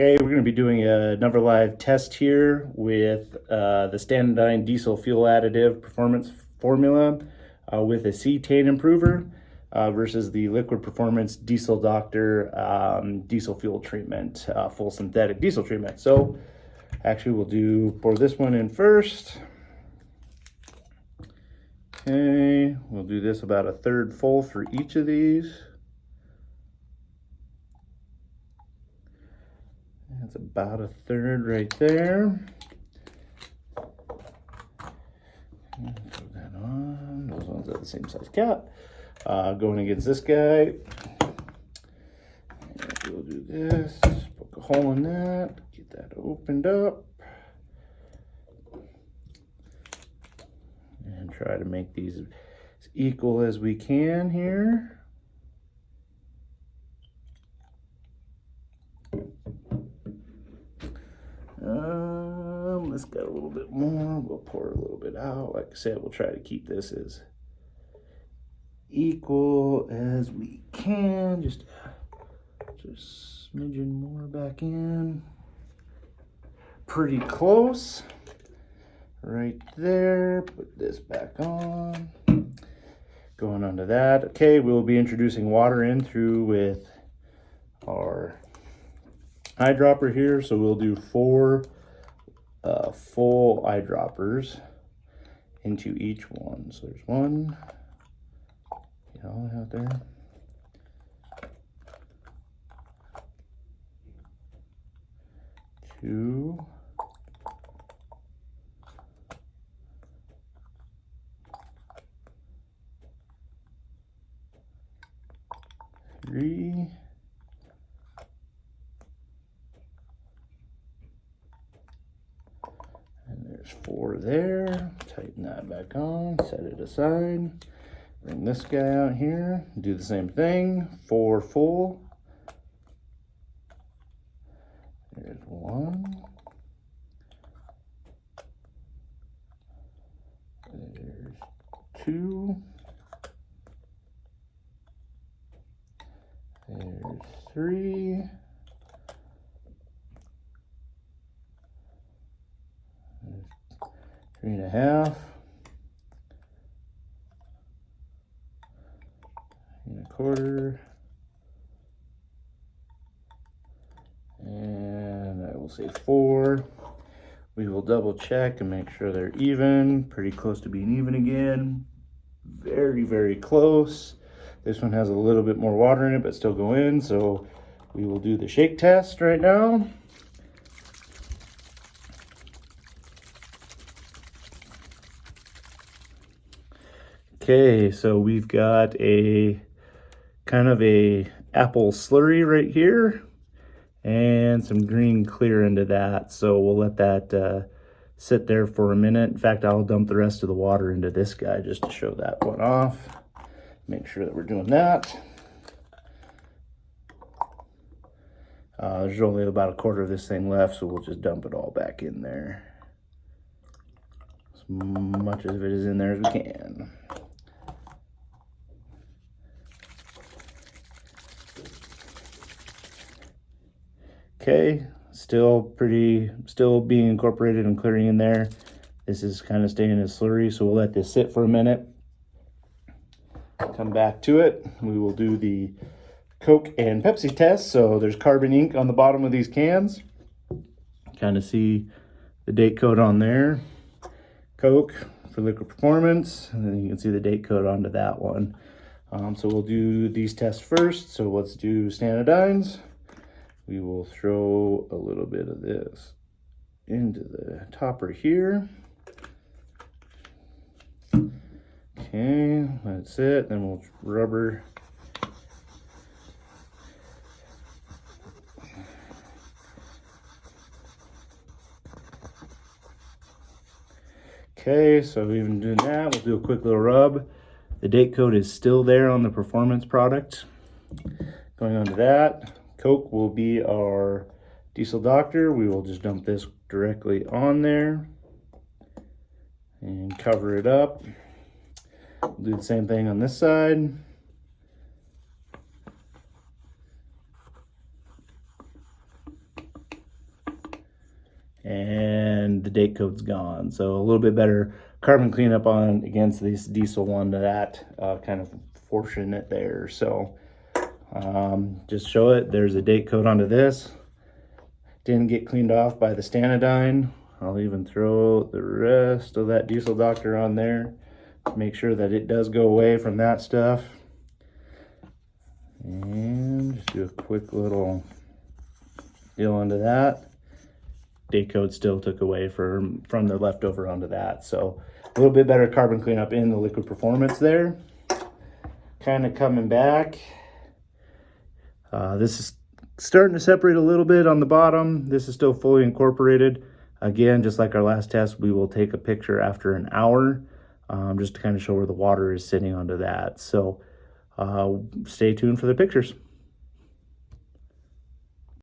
Okay, we're going to be doing another live test here with the Stanadyne diesel fuel additive performance formula with a cetane improver versus the liquid performance diesel doctor diesel fuel treatment, full synthetic diesel treatment. So actually we'll pour this one in first. Okay, we'll do this about a third full for each of these. That's about a third right there. Put that on. Those ones are the same size cap. Going against this guy. And we'll do this. Poke a hole in that. Get that opened up. And try to make these as equal as we can here. This got a little bit more. We'll pour a little bit out. Like I said, we'll try to keep this as equal as we can. Just smidgen more back in. Pretty close. Right there. Put this back on. Going onto that. Okay, we'll be introducing water in through with our eyedropper here. So we'll do 4 full eyedroppers into each one. So there's 1, get all out there. 2, 3, and there's 4 there. Tighten that back on, set it aside. Bring this guy out here, do the same thing, 4 full. There's 1. There's 2. There's 3. There's 3.5. 3.25. And I will say 4. We will double check and make sure they're even. Pretty close to being even again. Very, very close. This one has a little bit more water in it, but still go in. So we will do the shake test right now. Okay, so we've got a kind of a apple slurry right here and some green clear into that. So we'll let that sit there for a minute. In fact, I'll dump the rest of the water into this guy just to show that one off. Make sure that we're doing that. There's only about a quarter of this thing left, so we'll just dump it all back in there. As much of it is in there as we can. Okay, still being incorporated and clearing in there. This is kind of staying as slurry, so we'll let this sit for a minute. Come back to it. We will do the Coke and Pepsi test. So there's carbon ink on the bottom of these cans. Kind of see the date code on there. Coke for liquid performance, and then you can see the date code onto that one. So we'll do these tests first. So let's do Stanadynes. We will throw a little bit of this into the topper here. Okay, that's it. Then we'll rubber. Okay, so even doing that, we'll do a quick little rub. The date code is still there on the performance product. Going on to that, Coke will be our diesel doctor. We will just dump this directly on there and cover it up. We'll do the same thing on this side. and the date code's gone. So a little bit better carbon cleanup on against this diesel one to that kind of portion it there. So just show it. There's a date code onto this. Didn't get cleaned off by the Stanadyne. I'll even throw the rest of that diesel doctor on there to make sure that it does go away from that stuff. And just do a quick little deal onto that. Date code still took away from the leftover onto that. So a little bit better carbon cleanup in the liquid performance there. Kind of coming back. This is starting to separate a little bit on the bottom. This is still fully incorporated. Again, just like our last test, we will take a picture after an hour just to kind of show where the water is sitting onto that. So stay tuned for the pictures.